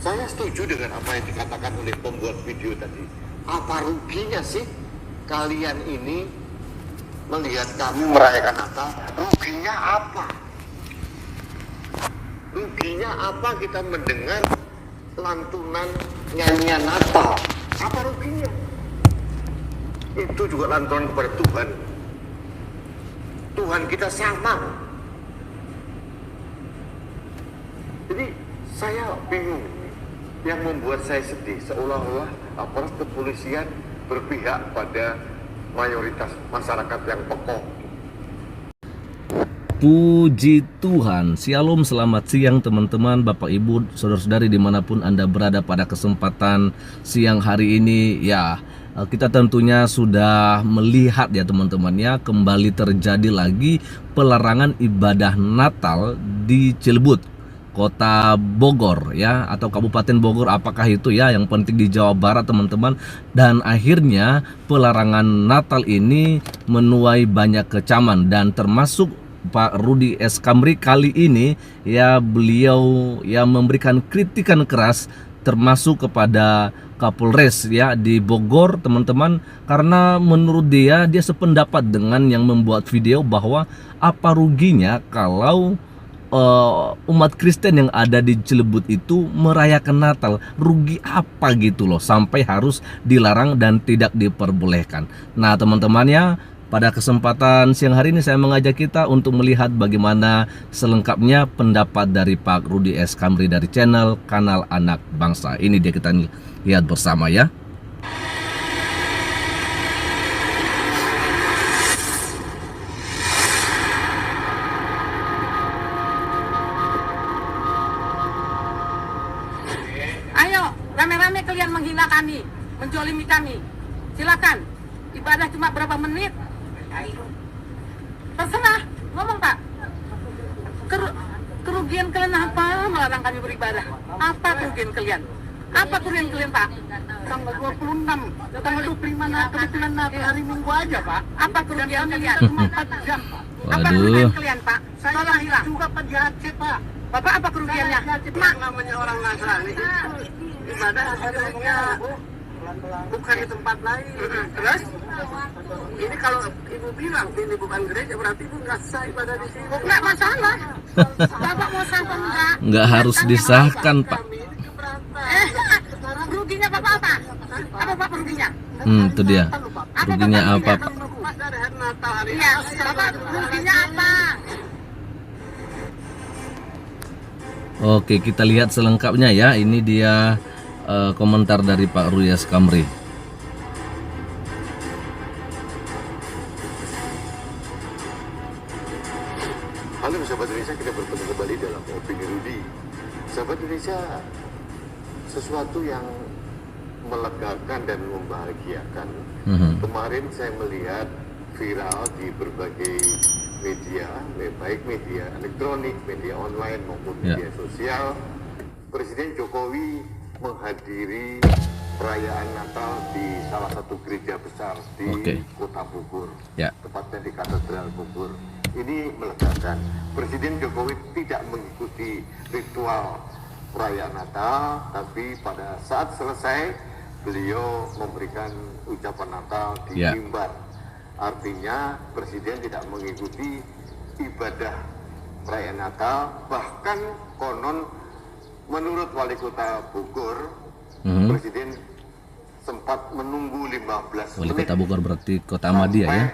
Saya setuju dengan apa yang dikatakan oleh pembuat video tadi. Apa ruginya sih kalian ini melihat kami merayakan Natal? Ruginya apa? Ruginya apa kita mendengar lantunan nyanyian Natal? Apa ruginya? Itu juga lantunan kepada Tuhan. Tuhan kita sama. Jadi saya bingung. Yang membuat saya sedih seolah-olah aparat kepolisian berpihak pada mayoritas masyarakat yang pekok. Puji Tuhan, Shalom, selamat siang teman-teman, Bapak Ibu, Saudara-saudari dimanapun Anda berada pada kesempatan siang hari ini. Ya, kita tentunya sudah melihat ya teman-teman ya, kembali terjadi lagi pelarangan ibadah Natal di Cilebut, Kota Bogor ya, atau Kabupaten Bogor, apakah itu ya, yang penting di Jawa Barat teman-teman. Dan akhirnya pelarangan Natal ini menuai banyak kecaman, dan termasuk Pak Rudi S. Kamri kali ini ya, beliau ya memberikan kritikan keras termasuk kepada Kapolres ya di Bogor teman-teman, karena menurut dia sependapat dengan yang membuat video bahwa apa ruginya kalau umat Kristen yang ada di Cilebut itu merayakan Natal. Rugi apa gitu loh sampai harus dilarang dan tidak diperbolehkan. Nah teman-teman ya, pada kesempatan siang hari ini saya mengajak kita untuk melihat bagaimana selengkapnya pendapat dari Pak Rudi S. Kamri dari channel Kanal Anak Bangsa. Ini dia, kita lihat bersama ya. Rame-rame kalian menghina kami, menjolimi kami. Silakan, ibadah cuma berapa menit. Terserah, ngomong Pak. Kerugian kalian apa melarang kami beribadah? Apa kerugian kalian? Apa kerugian kalian Pak? Tanggal 26, tanggal 25 kebetulan hari Minggu aja Pak. Apa kerugian kalian? Cuma 4 jam Pak. Apa kerugian kalian Pak? Saya hilang. juga Pak di Aceh Pak. Bapak apa kerugiannya? Yang namanya orang Nasrani itu ibadah sebenarnya bukan di tempat lain. Terus ini kalau ibu bilang ini bukan gereja, berarti ibu nggak sah ibadah di sini. Nggak masalah. Bapak mau sah apa enggak? Nggak harus disahkan Pak. Ruginya Bapak apa? Apa Bapak ruginya? Itu dia. Ruginya apa Pak? Iya, Bapak ruginya apa? Oke, kita lihat selengkapnya ya. Ini dia komentar dari Pak Rudi S. Kamri. Halo sahabat Indonesia, kita bertemu kembali dalam Opini Rudi. Sahabat Indonesia, sesuatu yang melegakan dan membahagiakan. Kemarin saya melihat viral di berbagai media, baik media elektronik, media online maupun media sosial, Presiden Jokowi menghadiri perayaan Natal di salah satu gereja besar di Kota Bogor, tepatnya di Katedral Bogor. Ini melegakan. Presiden Jokowi tidak mengikuti ritual perayaan Natal, tapi pada saat selesai beliau memberikan ucapan Natal di mimbar. Artinya Presiden tidak mengikuti ibadah perayaan Natal. Bahkan konon menurut Wali Kota Bogor, Presiden sempat menunggu 15 Wali menit Kota Bogor berarti Kota Ahmadiyah ya.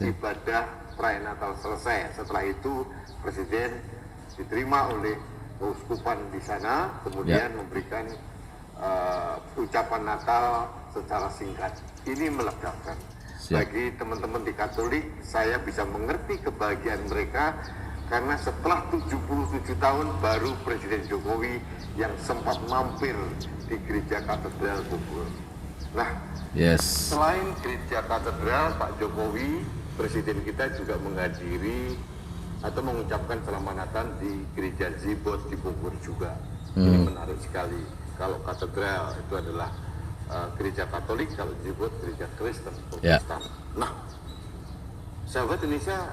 Ibadah perayaan Natal selesai. Setelah itu Presiden diterima oleh keuskupan di sana, kemudian memberikan ucapan Natal secara singkat. Ini melegakan. Bagi teman-teman di Katolik, saya bisa mengerti kebahagiaan mereka karena setelah 77 tahun baru Presiden Jokowi yang sempat mampir di gereja Katedral Bogor. Nah, selain gereja Katedral, Pak Jokowi, Presiden kita juga menghadiri atau mengucapkan selamat Natal di gereja Zibot di Bogor juga. Ini menarik sekali. Kalau Katedral itu adalah gereja Katolik, kalau Zibot gereja Kristen, Protestan. Nah, sahabat Indonesia,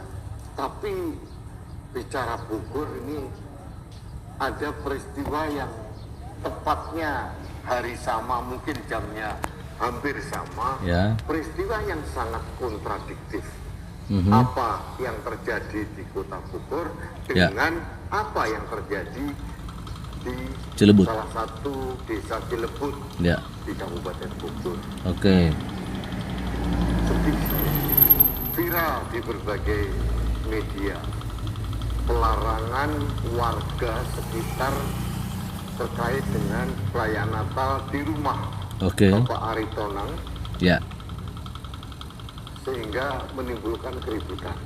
tapi bicara Bogor ini ada peristiwa yang tepatnya hari sama, mungkin jamnya hampir sama, Ya. peristiwa yang sangat kontradiktif. Mhm. Apa yang terjadi di Kota Bogor Ya. dengan apa yang terjadi di Cilebut. salah satu desa Cilebut Ya. di Kabupaten Bogor. Oke. Sedih, viral di berbagai media, pelarangan warga sekitar terkait dengan perayaan Natal di rumah Oke. Bapak Aritonang, Ya, sehingga menimbulkan keributan.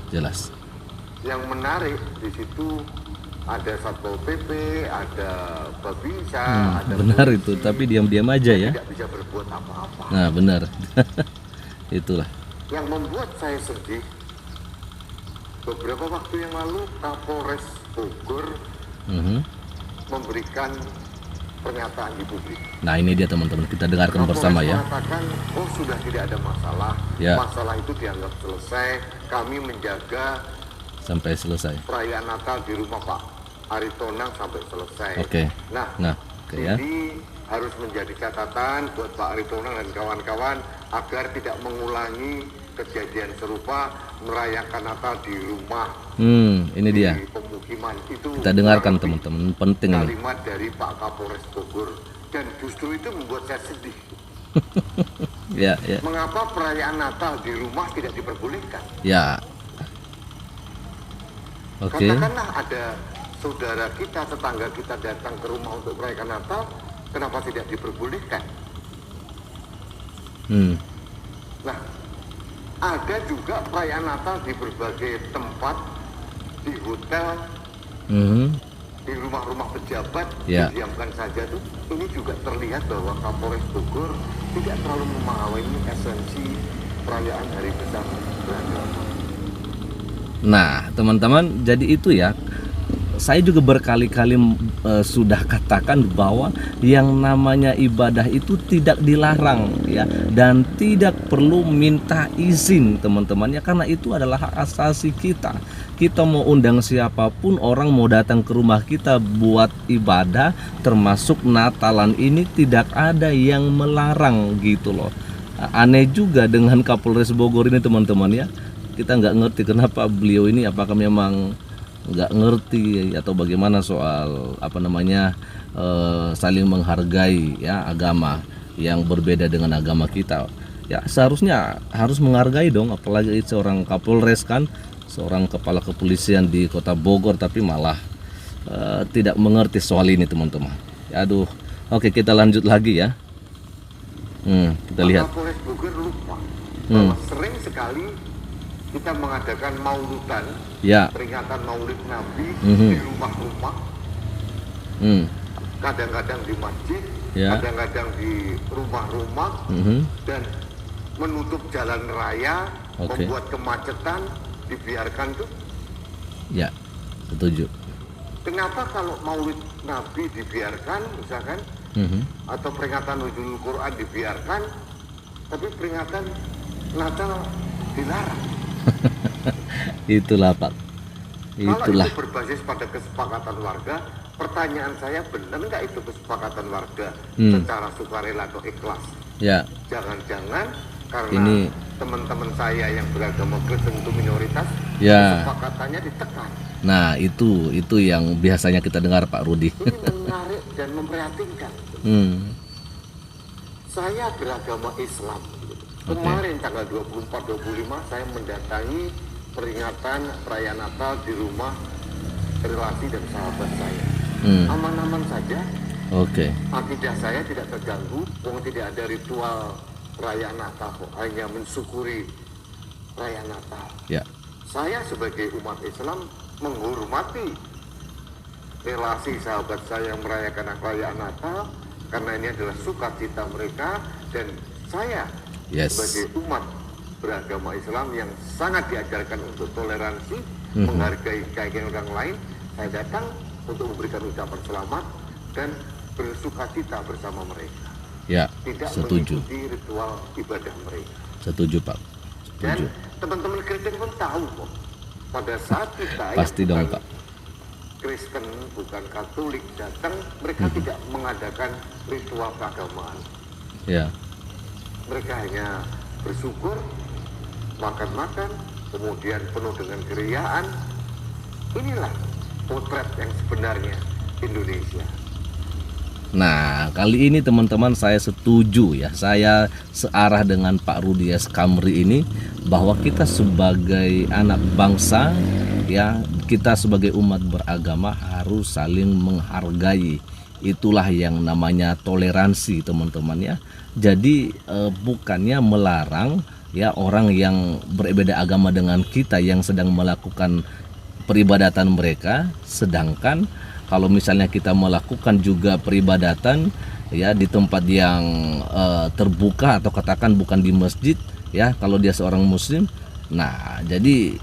jelas. Yang menarik di situ ada Satpol PP, ada Babinsa, ada Benar polisi, itu, tapi diam-diam aja ya. tidak bisa berbuat apa-apa. Nah, benar. Itulah. Yang membuat saya sedih, beberapa waktu yang lalu Kapolres Bogor Mhm. memberikan pernyataan di publik. Nah, ini dia teman-teman, kita dengarkan bersama ya. Mengatakan, oh sudah tidak ada masalah, Ya. masalah itu dianggap selesai, kami menjaga Sampai selesai. perayaan Natal di rumah Pak Aritonang sampai selesai. Oke. Nah, Nah, oke ya. ini harus menjadi catatan buat Pak Aritonang dan kawan-kawan agar tidak mengulangi kejadian serupa merayakan Natal di rumah, Ini dia. di pemukiman. Itu Kita dengarkan kurang lebih teman-teman, penting ini. kalimat dari Pak Kapolres Bogor, dan justru itu membuat saya sedih. Ya, ya. Mengapa perayaan Natal di rumah tidak diperbolehkan? Ya. Oke. Katakanlah ada saudara kita, tetangga kita datang ke rumah untuk merayakan Natal, kenapa tidak diperbolehkan? Nah, ada juga perayaan Natal di berbagai tempat, di hotel, Mhm. di rumah-rumah pejabat, Ya. didiamkan saja tuh. Ini juga terlihat bahwa Kapolres Bogor tidak terlalu memahami esensi perayaan hari besar beragama. Nah, teman-teman, jadi itu ya. Saya juga berkali-kali sudah katakan bahwa yang namanya ibadah itu tidak dilarang ya, dan tidak perlu minta izin teman-teman ya, karena itu adalah hak asasi kita. Kita mau undang siapapun, orang mau datang ke rumah kita buat ibadah, termasuk Natalan ini tidak ada yang melarang gitu loh. Aneh juga dengan Kapolres Bogor ini teman-teman ya. Kita nggak ngerti kenapa beliau ini, apakah memang nggak ngerti atau bagaimana soal saling menghargai ya agama yang berbeda dengan agama kita. Ya seharusnya harus menghargai dong, apalagi seorang Kapolres kan, seorang kepala kepolisian di Kota Bogor, tapi malah tidak mengerti soal ini teman-teman. Ya, aduh. Oke, kita lanjut lagi ya. Kita lihat. Kapolres Bogor lupa bahwa sering sekali kita mengadakan mauludan, Ya. peringatan Maulid Nabi di rumah-rumah, kadang-kadang di masjid, Ya. kadang-kadang di rumah-rumah, dan menutup jalan raya, Oke. membuat kemacetan, dibiarkan tuh. Ya, setuju. Kenapa kalau Maulid Nabi dibiarkan, misalkan, atau peringatan Nuzulul Quran dibiarkan, tapi peringatan Natal dilarang? Itulah Pak. Itulah. Kalau itu berbasis pada kesepakatan warga, pertanyaan saya, benar nggak itu kesepakatan warga secara sukarela atau ikhlas? Ya. Jangan-jangan karena Ini- teman-teman saya yang beragama Kristen itu minoritas, Ya. kesepakatannya ditekan. Nah, itu yang biasanya kita dengar Pak Rudi. Ini menarik dan memprihatinkan. Saya beragama Islam. Kemarin tanggal 24-25 saya mendatangi peringatan perayaan Natal di rumah relasi dan sahabat saya. Aman-aman saja, Oke. akidah saya tidak terganggu, tidak ada ritual perayaan Natal, hanya mensyukuri perayaan Natal. Ya. Saya sebagai umat Islam menghormati relasi sahabat saya yang merayakan perayaan Natal, karena ini adalah sukacita mereka, dan saya Yes. sebagai umat beragama Islam yang sangat diajarkan untuk toleransi, menghargai keyakinan orang lain, saya datang untuk memberikan ucapan selamat dan bersukacita bersama mereka. Ya, Tidak setuju. mengikuti ritual ibadah mereka. Setuju Pak. Dan Setuju. teman-teman Kristen pun tahu kok, pada saat kita Pasti yang dong, bukan Pak. Kristen, bukan Katolik datang, mereka tidak mengadakan ritual keagamaan. Ya. Mereka hanya bersyukur, makan-makan, kemudian penuh dengan keriaan. Inilah potret yang sebenarnya Indonesia. Nah, kali ini teman-teman saya setuju ya. Saya searah dengan Pak Rudi S. Kamri ini bahwa kita sebagai anak bangsa ya, kita sebagai umat beragama harus saling menghargai. Itulah yang namanya toleransi, teman-teman ya. Jadi bukannya melarang ya orang yang berbeda agama dengan kita yang sedang melakukan peribadatan mereka, sedangkan kalau misalnya kita melakukan juga peribadatan ya di tempat yang terbuka atau katakan bukan di masjid ya, kalau dia seorang muslim, nah jadi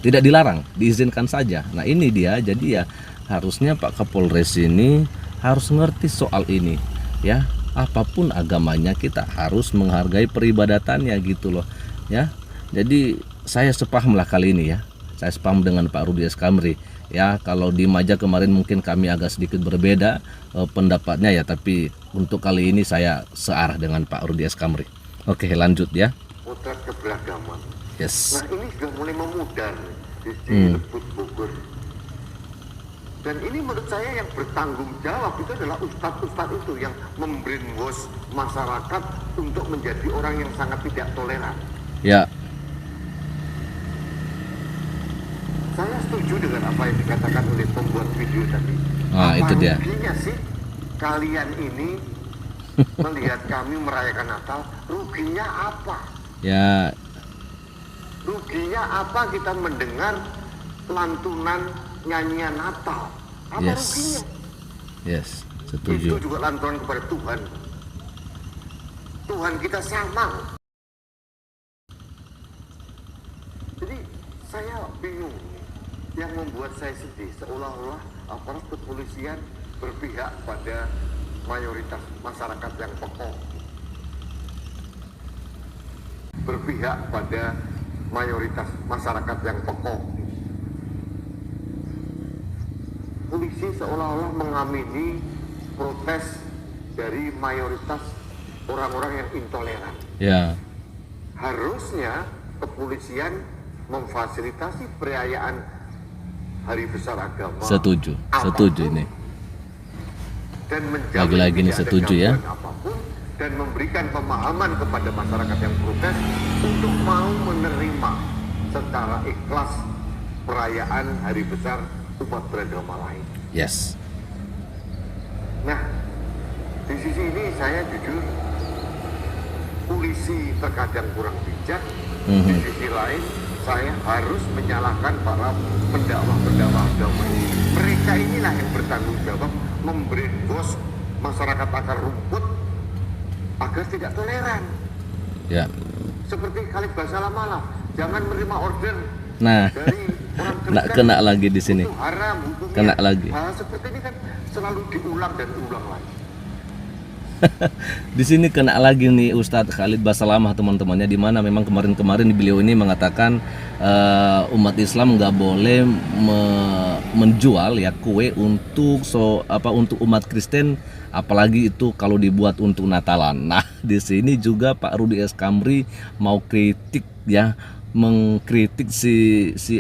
tidak dilarang, diizinkan saja. Nah ini dia, jadi ya harusnya Pak Kapolres ini harus ngerti soal ini ya. Apapun agamanya kita harus menghargai peribadatannya gitu loh ya. Jadi saya sepaham lah kali ini ya. Saya sepaham dengan Pak Rudi S. Kamri ya. Kalau di Maja kemarin mungkin kami agak sedikit berbeda pendapatnya ya, tapi untuk kali ini saya searah dengan Pak Rudi S. Kamri. Oke, lanjut ya. Potret keberagaman. Yes. Nah ini sudah mulai memudar di Cilebut, Bogor. Dan ini menurut saya yang bertanggung jawab itu adalah ustadz-ustadz itu yang membrainwash masyarakat untuk menjadi orang yang sangat tidak toleran. Ya. Saya setuju dengan apa yang dikatakan oleh pembuat video tadi. Nah, apa itu dia. ruginya sih kalian ini melihat kami merayakan Natal? Ruginya apa? Ya. Ruginya apa kita mendengar lantunan nyanyian Natal? Apa ruginya? Yes, Itu setuju. juga lantunan kepada Tuhan. Tuhan kita sama. Jadi saya bingung. Yang membuat saya sedih seolah-olah aparat kepolisian berpihak pada mayoritas masyarakat yang pekok. Berpihak pada mayoritas masyarakat yang pekok. Polisi seolah-olah mengamini protes dari mayoritas orang-orang yang intoleran. Ya. Harusnya kepolisian memfasilitasi perayaan Hari Besar Agama. Setuju, apapun, setuju ini. Dan menjamin Lagi-lagi ini tidak ada setuju ya. gangguan apapun, dan memberikan pemahaman kepada masyarakat yang protes untuk mau menerima secara ikhlas perayaan Hari Besar umat beragama lain. Yes. Nah, di sisi ini saya jujur, polisi terkadang kurang bijak. Di sisi lain, saya harus menyalahkan para pendakwah-pendakwah agama ini. Mereka inilah yang bertanggung jawab membrainwash masyarakat akar rumput agar tidak toleran. Ya. Seperti Khalid Basalamala, jangan menerima order Nah, dari orang Kristen. kena lagi di sini. Itu haram hukumnya. Kena lagi. Hal seperti ini kan selalu diulang dan ulang lagi. Di sini kena lagi nih Ustadz Khalid Basalamah teman-temannya, di mana memang kemarin beliau ini mengatakan umat Islam nggak boleh menjual ya kue untuk untuk umat Kristen, apalagi itu kalau dibuat untuk Natalan. Nah, di sini juga Pak Rudi S. Kamri mau kritik ya, mengkritik si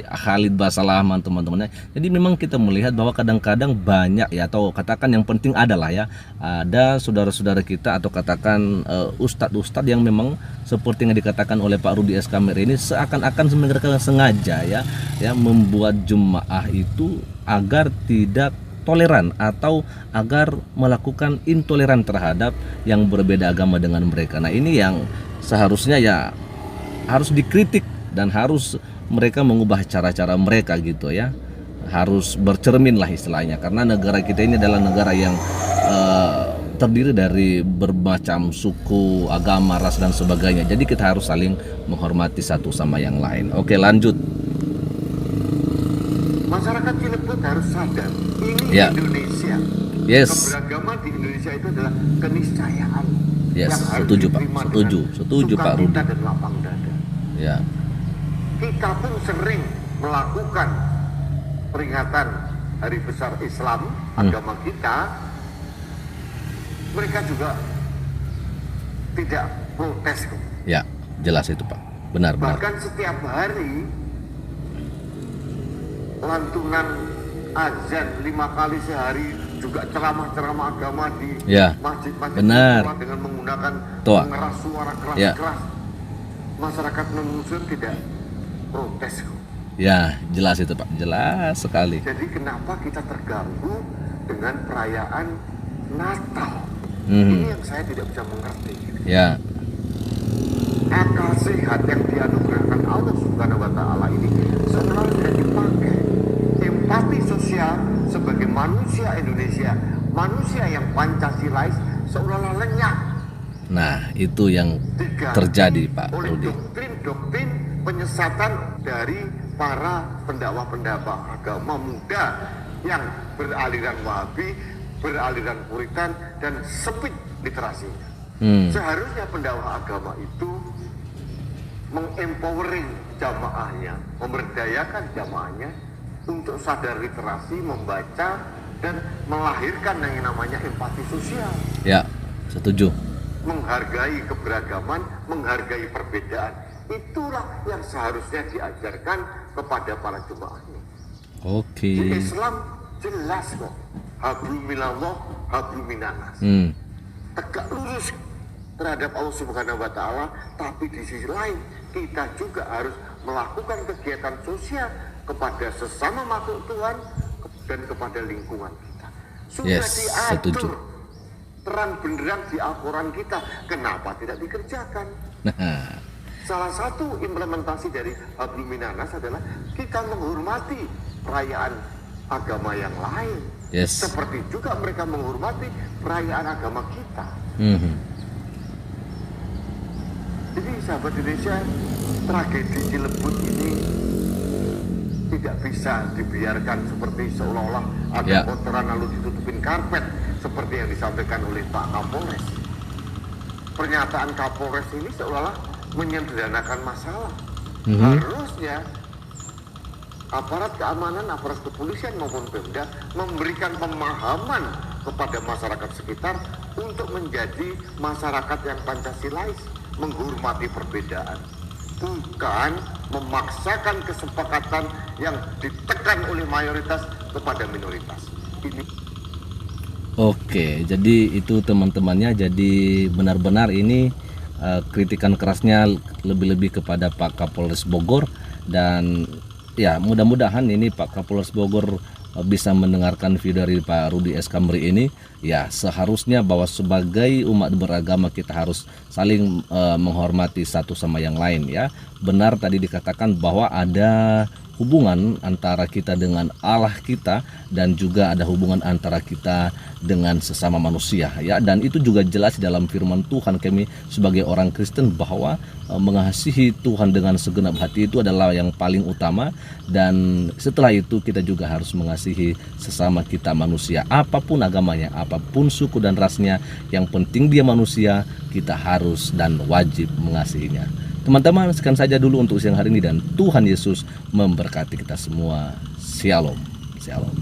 Khalid Basalamah teman-temannya. Jadi memang kita melihat bahwa kadang-kadang banyak ya, atau katakan yang penting adalah ya, ada saudara-saudara kita atau katakan ustadz-ustadz yang memang seperti yang dikatakan oleh Pak Rudi S. Kamri ini seakan-akan mereka sengaja ya membuat jemaah itu agar tidak toleran atau agar melakukan intoleran terhadap yang berbeda agama dengan mereka. Nah, ini yang seharusnya ya harus dikritik dan harus mereka mengubah cara-cara mereka gitu ya. Harus bercermin lah istilahnya, karena negara kita ini adalah negara yang terdiri dari bermacam suku, agama, ras dan sebagainya. Jadi kita harus saling menghormati satu sama yang lain. Oke, lanjut. Masyarakat Cilebut harus sadar, ini Ya. Indonesia. Yes. Keberagaman di Indonesia itu adalah keniscayaan. Yes, yang harus setuju, Pak. diterima Setuju, dengan setuju, Pak sukacita Rudi. dan lapang dada. Ya. Kita pun sering melakukan peringatan hari besar Islam, agama kita, mereka juga tidak protes kok. Ya, jelas itu Pak. Benar. Bahkan setiap hari lantunan azan 5 kali sehari, juga ceramah-ceramah agama di masjid-masjid benar. dengan menggunakan Toa. mengeras suara keras-keras. Masyarakat non-muslim tidak protes kok. Ya, jelas itu Pak. Jelas sekali. Jadi kenapa kita terganggu dengan perayaan Natal? Mhm. Ini yang saya tidak bisa mengerti. Ya, Akal sehat yang dianugerahkan Allah Subhanahu wa Ta'ala ini seolah tidak dipakai. Empati sosial sebagai manusia Indonesia, manusia yang Pancasilais, seolah-olah lenyap. nah itu yang Diganti terjadi Pak oleh Rudi. doktrin-doktrin penyesatan dari para pendakwah-pendakwah agama muda yang beraliran Wahabi, beraliran Puritan, dan sempit literasinya. Seharusnya pendakwah agama itu mengempowering jamaahnya, memberdayakan jamaahnya untuk sadar literasi, membaca, dan melahirkan yang namanya empati sosial. Ya, setuju. Menghargai keberagaman, menghargai perbedaan. Itulah yang seharusnya diajarkan kepada para jemaahnya. Oke. Di Islam jelas kok, hablum minallah, hablum minannas. Tegak lurus terhadap Allah Subhanahu wa Ta'ala, tapi di sisi lain kita juga harus melakukan kegiatan sosial kepada sesama makhluk Tuhan dan kepada lingkungan kita. Sudah setuju. diatur terang benderang di Al-Quran kita, kenapa tidak dikerjakan? Salah satu implementasi dari hablum minannas adalah kita menghormati perayaan agama yang lain. Seperti juga mereka menghormati perayaan agama kita. Jadi sahabat Indonesia, tragedi Cilebut ini tidak bisa dibiarkan seperti seolah-olah ada kotoran lalu ditutupin karpet seperti yang disampaikan oleh Pak Kapolres. Pernyataan Kapolres ini seolah-olah menyederhanakan masalah. Harusnya aparat keamanan, aparat kepolisian maupun Pemda memberikan pemahaman kepada masyarakat sekitar untuk menjadi masyarakat yang Pancasilais, menghormati perbedaan, bukan memaksakan kesepakatan yang ditekan oleh mayoritas kepada minoritas. Ini. Oke, jadi itu teman-temannya, jadi benar-benar ini kritikan kerasnya lebih-lebih kepada Pak Kapolres Bogor, dan ya mudah-mudahan ini Pak Kapolres Bogor bisa mendengarkan video dari Pak Rudi S. Kamri ini. Ya, seharusnya bahwa sebagai umat beragama kita harus saling menghormati satu sama yang lain ya. Benar tadi dikatakan bahwa ada hubungan antara kita dengan Allah kita, dan juga ada hubungan antara kita dengan sesama manusia ya, dan itu juga jelas dalam firman Tuhan kami sebagai orang Kristen bahwa mengasihi Tuhan dengan segenap hati itu adalah yang paling utama, dan setelah itu kita juga harus mengasihi sesama kita manusia, apapun agamanya, apapun suku dan rasnya, yang penting dia manusia, kita harus dan wajib mengasihinya. Teman-teman, sekian saja dulu untuk siang hari ini, dan Tuhan Yesus memberkati kita semua. Shalom. Shalom.